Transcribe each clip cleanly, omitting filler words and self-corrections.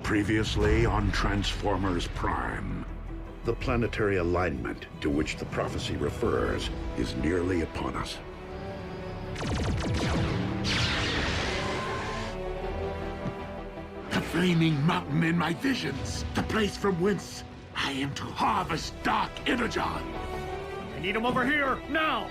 Previously on Transformers Prime. The planetary alignment to which the prophecy refers is nearly upon us. The flaming mountain in my visions, the place from whence I am to harvest Dark Energon. I need him over here, now!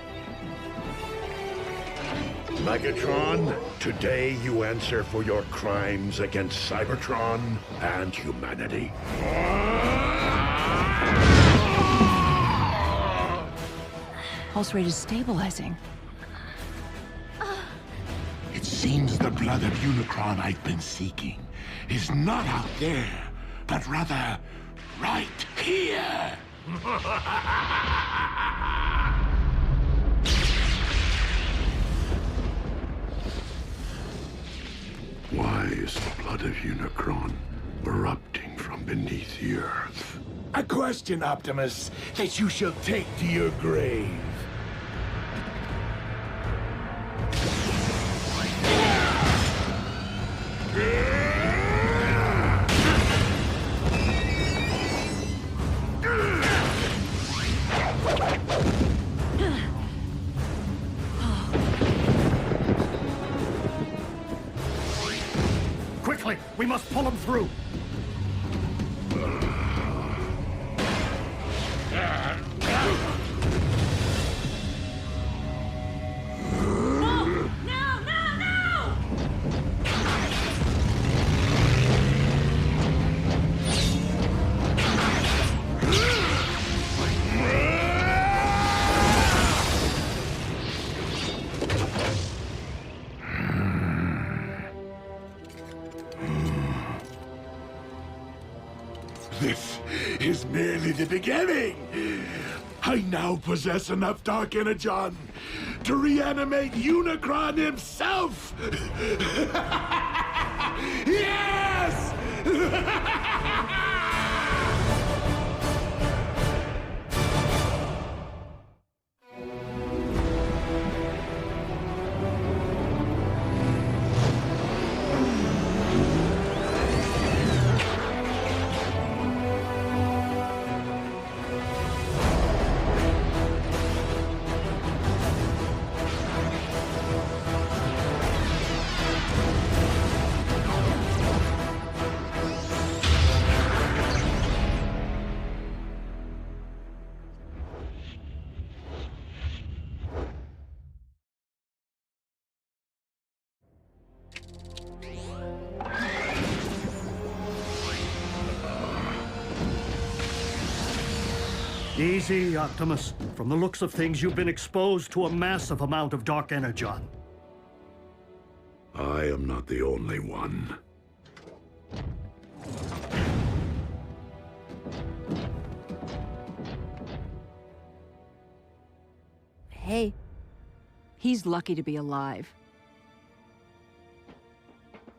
Megatron, today you answer for your crimes against Cybertron and humanity. Pulse rate is stabilizing. It seems the blood of Unicron I've been seeking is not out there, but rather right here. Why is the blood of Unicron erupting from beneath the Earth? A question, Optimus, that you shall take to your grave. Quickly, we must pull him through. This is merely the beginning. I now possess enough Dark Energon to reanimate Unicron himself. Yes! Easy, Optimus. From the looks of things, you've been exposed to a massive amount of Dark Energon. I am not the only one. Hey, he's lucky to be alive.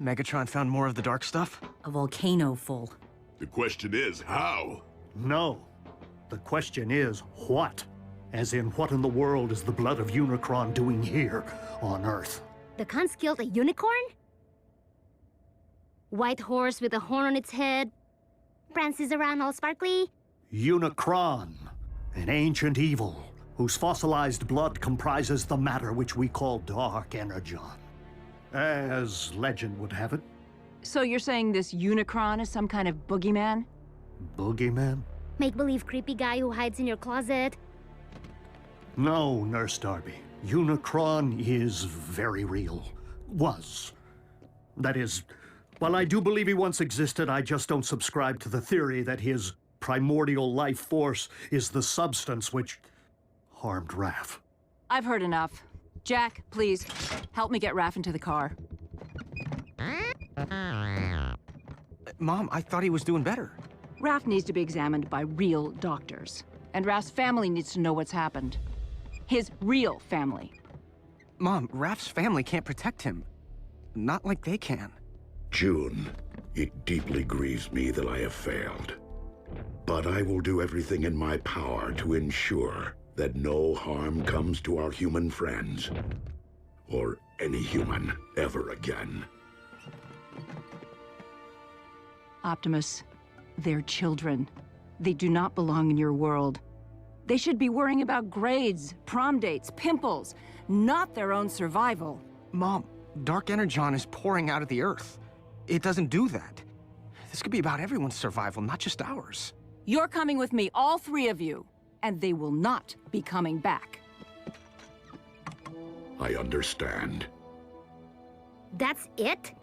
Megatron found more of the dark stuff? A volcano full. The question is, how? No. The question is, what? As in, what in the world is the blood of Unicron doing here on Earth? The Khans killed a unicorn? White horse with a horn on its head? Prances around all sparkly? Unicron, an ancient evil, whose fossilized blood comprises the matter which we call Dark Energon. As legend would have it. So you're saying this Unicron is some kind of boogeyman? Boogeyman? Make-believe creepy guy who hides in your closet? No, Nurse Darby. Unicron is very real. Was. That is, while I do believe he once existed, I just don't subscribe to the theory that his primordial life force is the substance which harmed Raph. I've heard enough. Jack, please, help me get Raph into the car. Mom, I thought he was doing better. Raph needs to be examined by real doctors. And Raph's family needs to know what's happened. His real family. Mom, Raph's family can't protect him. Not like they can. June, it deeply grieves me that I have failed. But I will do everything in my power to ensure that no harm comes to our human friends, or any human ever again. Optimus, they're children. They do not belong in your world. They should be worrying about grades, prom dates, pimples, not their own survival. Mom, Dark Energon is pouring out of the Earth. It doesn't do that. This could be about everyone's survival, not just ours. You're coming with me, all three of you, and they will not be coming back. I understand. That's it?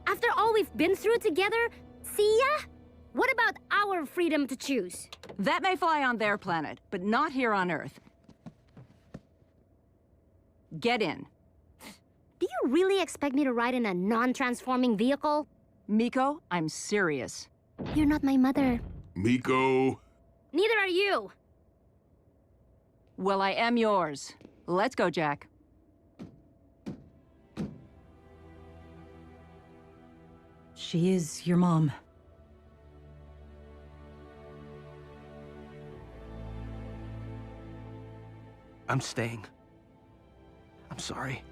After all we've been through together, see ya? What about our freedom to choose? That may fly on their planet, but not here on Earth. Get in. Do you really expect me to ride in a non-transforming vehicle? Miko, I'm serious. You're not my mother. Miko. Neither are you. Well, I am yours. Let's go, Jack. She is your mom. I'm staying. I'm sorry.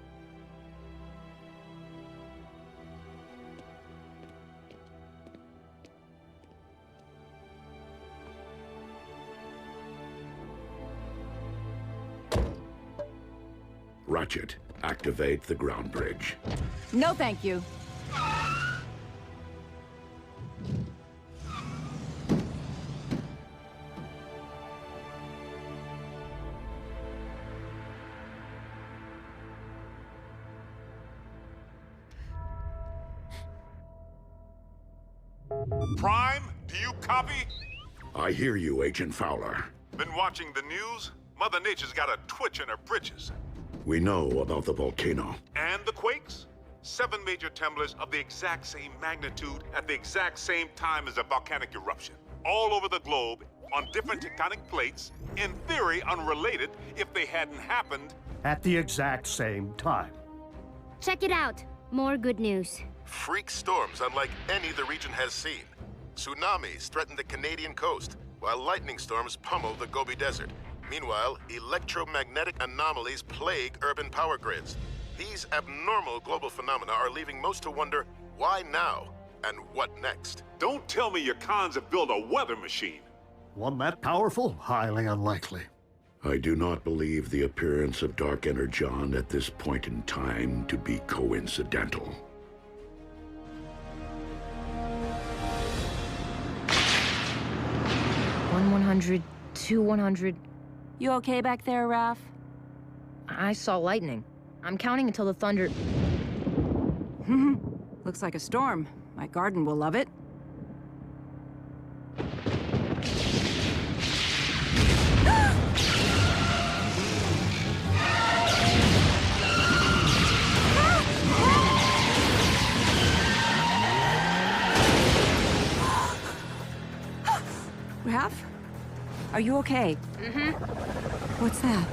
Ratchet, activate the ground bridge. No, thank you. Prime, do you copy? I hear you, Agent Fowler. Been watching the news? Mother Nature's got a twitch in her britches. We know about the volcano. And the quakes? 7 major tremblers of the exact same magnitude at the exact same time as a volcanic eruption. All over the globe, on different tectonic plates, in theory unrelated if they hadn't happened. At the exact same time. Check it out. More good news. Freak storms unlike any the region has seen. Tsunamis threaten the Canadian coast, while lightning storms pummel the Gobi Desert. Meanwhile, electromagnetic anomalies plague urban power grids. These abnormal global phenomena are leaving most to wonder, why now? And what next? Don't tell me your cons have built a weather machine. One that powerful? Highly unlikely. I do not believe the appearance of Dark Energon at this point in time to be coincidental. 100, 100. You okay back there, Raph? I saw lightning. I'm counting until the thunder... Looks like a storm. My garden will love it. Raph? Are you okay? What's that?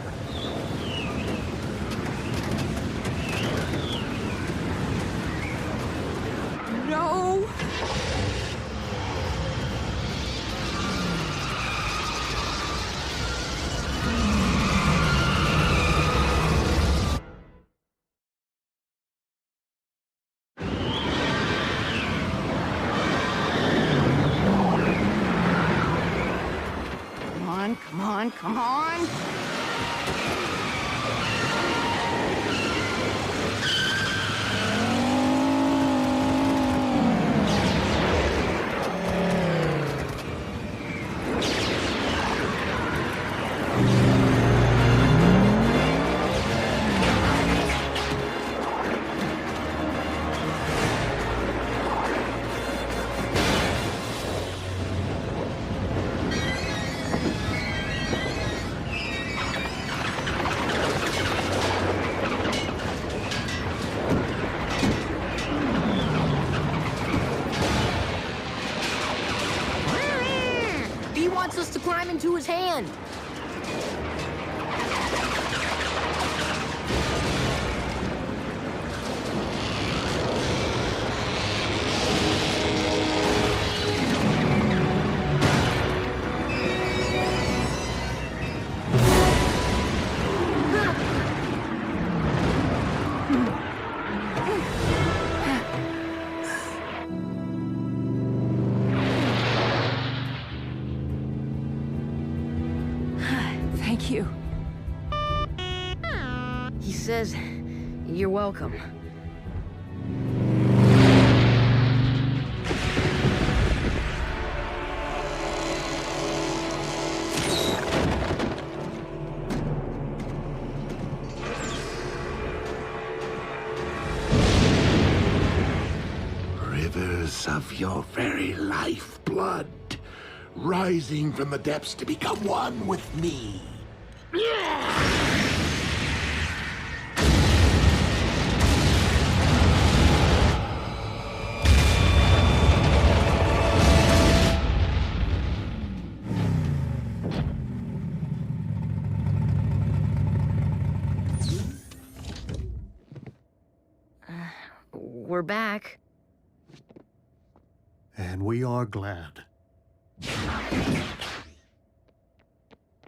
No! Come on, come on! He wants us to climb into his hand. Thank you. He says, you're welcome. Rivers of your very lifeblood, rising from the depths to become one with me. We're back. And we are glad.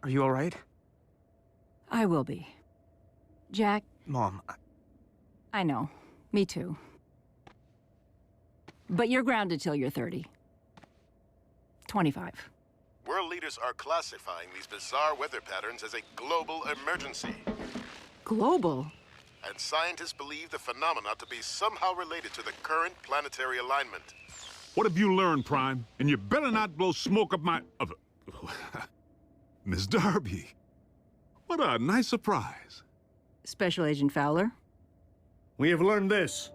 Are you all right? I will be. Jack, Mom, I know. Me too. But you're grounded till you're 30. 25. World leaders are classifying these bizarre weather patterns as a global emergency. Global? And scientists believe the phenomena to be somehow related to the current planetary alignment. What have you learned, Prime? And you better not blow smoke up my... Miss Darby. What a nice surprise. Special Agent Fowler? We have learned this.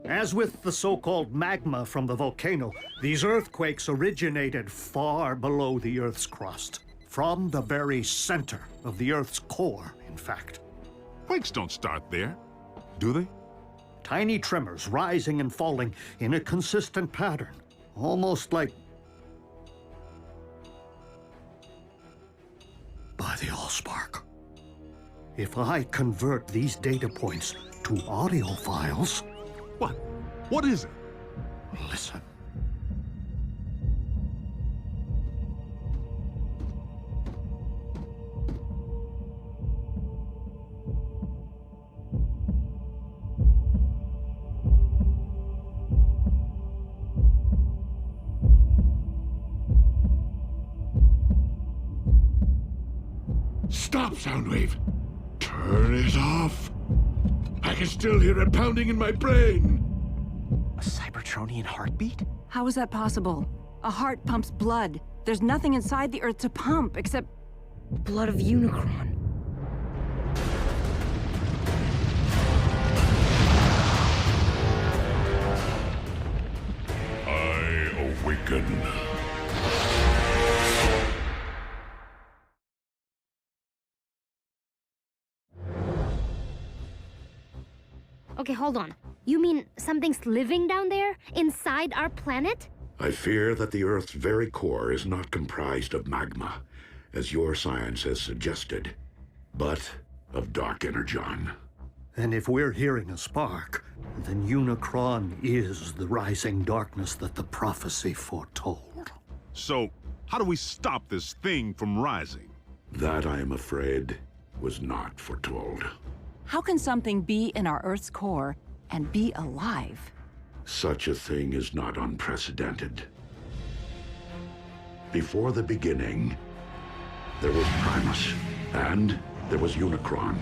As with the so-called magma from the volcano, these earthquakes originated far below the Earth's crust. From the very center of the Earth's core, in fact. Quakes don't start there, do they? Tiny tremors rising and falling in a consistent pattern. Almost like... by the Allspark. If I convert these data points to audio files... What? What is it? Listen. Stop, Soundwave. Turn it off. I can still hear it pounding in my brain. a Cybertronian heartbeat? How is that possible? A heart pumps blood. There's nothing inside the Earth to pump except... blood of Unicron. I awaken. Okay, hold on. You mean something's living down there, inside our planet? I fear that the Earth's very core is not comprised of magma, as your science has suggested, but of Dark Energon. And if we're hearing a spark, then Unicron is the rising darkness that the prophecy foretold. So, how do we stop this thing from rising? That, I am afraid, was not foretold. How can something be in our Earth's core and be alive? Such a thing is not unprecedented. Before the beginning, there was Primus, and there was Unicron.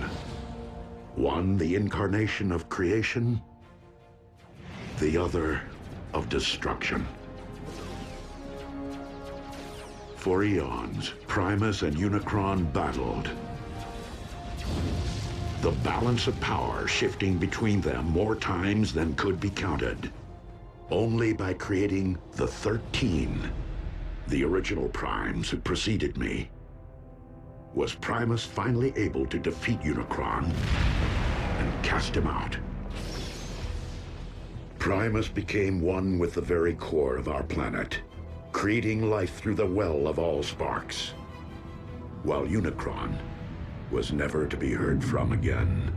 One, the incarnation of creation, the other, of destruction. For eons, Primus and Unicron battled. The balance of power shifting between them more times than could be counted. Only by creating the 13, the original primes who preceded me, was Primus finally able to defeat Unicron and cast him out. Primus became one with the very core of our planet, creating life through the well of all sparks, while Unicron was never to be heard from again.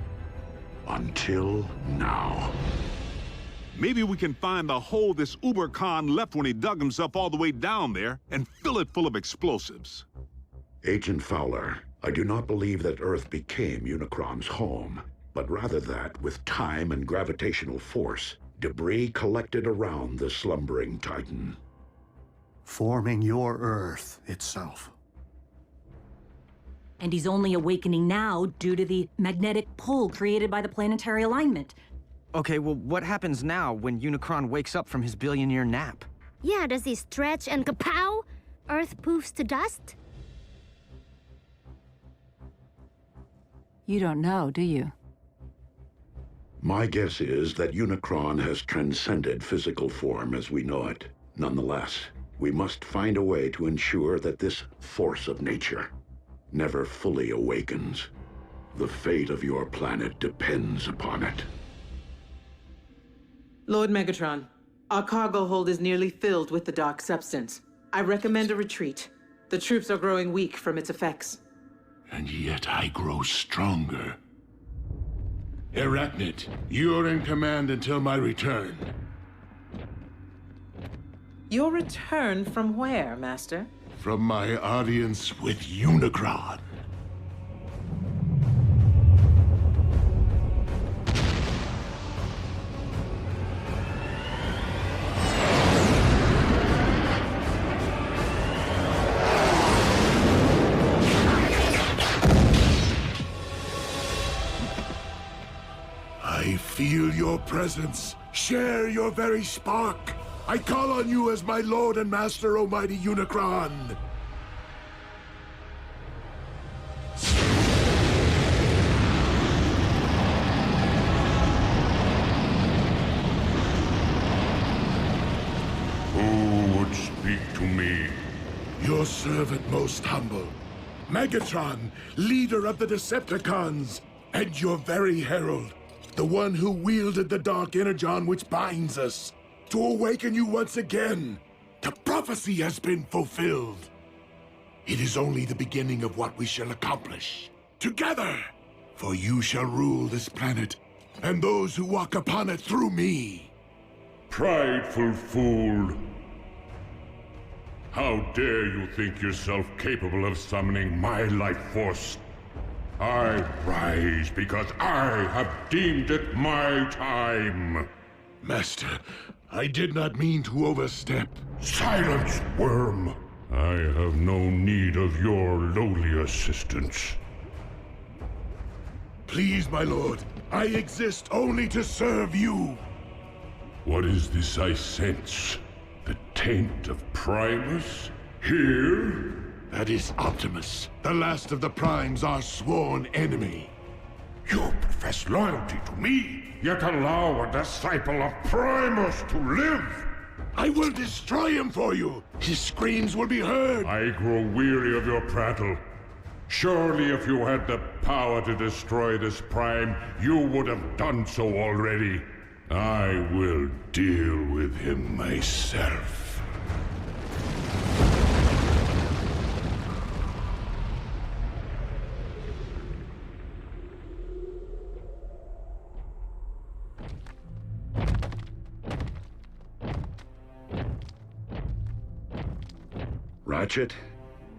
Until now. Maybe we can find the hole this Uber-Khan left when he dug himself all the way down there and fill it full of explosives. Agent Fowler, I do not believe that Earth became Unicron's home, but rather that, with time and gravitational force, debris collected around the slumbering Titan. Forming your Earth itself. And he's only awakening now due to the magnetic pull created by the planetary alignment. Okay, well, what happens now when Unicron wakes up from his billion-year nap? Yeah, does he stretch and kapow? Earth poofs to dust? You don't know, do you? My guess is that Unicron has transcended physical form as we know it. Nonetheless, we must find a way to ensure that this force of nature never fully awakens. The fate of your planet depends upon it. Lord Megatron, our cargo hold is nearly filled with the dark substance. I recommend a retreat. The troops are growing weak from its effects. And yet I grow stronger. Arachnid, you're in command until my return. Your return from where, Master? From my audience with Unicron. I feel your presence. Share your very spark. I call on you as my lord and master, almighty Unicron. Who would speak to me? Your servant most humble. Megatron, leader of the Decepticons, and your very herald. The one who wielded the Dark Energon which binds us. To awaken you once again. The prophecy has been fulfilled. It is only the beginning of what we shall accomplish. Together! For you shall rule this planet, and those who walk upon it through me. Prideful fool! How dare you think yourself capable of summoning my life force? I rise because I have deemed it my time. Master, I did not mean to overstep. Silence, worm! I have no need of your lowly assistance. Please, my lord, I exist only to serve you. What is this I sense? The taint of Primus? Here? That is Optimus, the last of the Primes, our sworn enemy. You profess loyalty to me, yet allow a disciple of Primus to live! I will destroy him for you! His screams will be heard! I grow weary of your prattle. Surely if you had the power to destroy this Prime, you would have done so already. I will deal with him myself. Ratchet,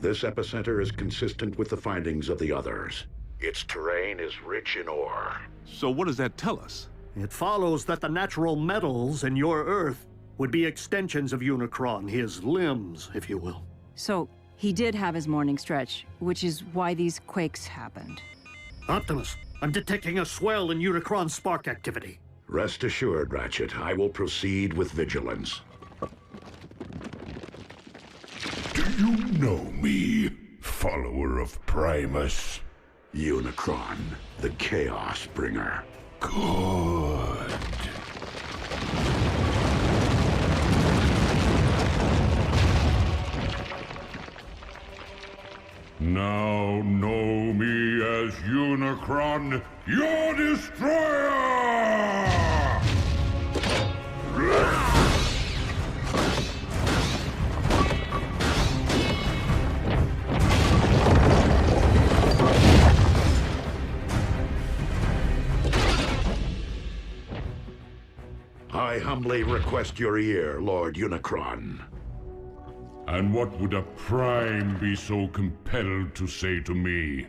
this epicenter is consistent with the findings of the others. Its terrain is rich in ore. So what does that tell us? It follows that the natural metals in your Earth would be extensions of Unicron, his limbs, if you will. So, he did have his morning stretch, which is why these quakes happened. Optimus, I'm detecting a swell in Unicron spark activity. Rest assured, Ratchet, I will proceed with vigilance. Do you know me, follower of Primus? Unicron, the Chaos-Bringer. Good. Now know me as Unicron, your destroyer! I humbly request your ear, Lord Unicron. And what would a Prime be so compelled to say to me?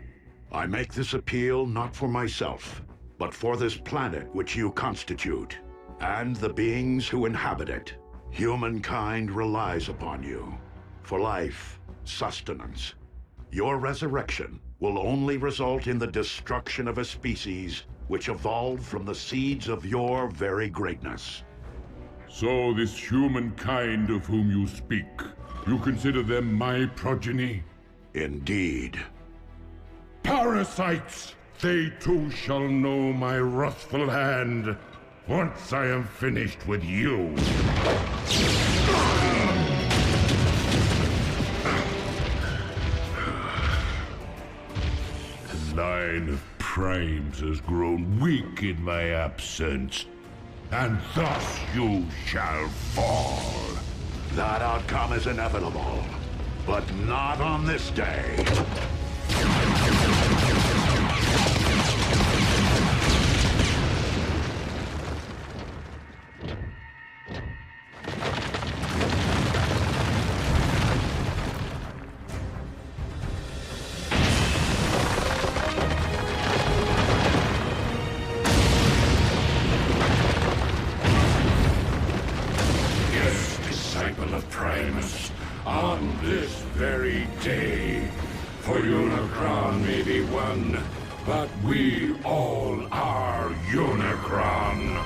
I make this appeal not for myself, but for this planet which you constitute, and the beings who inhabit it. Humankind relies upon you for life, sustenance. Your resurrection will only result in the destruction of a species which evolved from the seeds of your very greatness. So this humankind of whom you speak, you consider them my progeny? Indeed. Parasites! They too shall know my wrathful hand, once I am finished with you. The line of primes has grown weak in my absence, and thus you shall fall. That outcome is inevitable, but not on this day. Disciple of Primus, on this very day. For Unicron may be one, but we all are Unicron.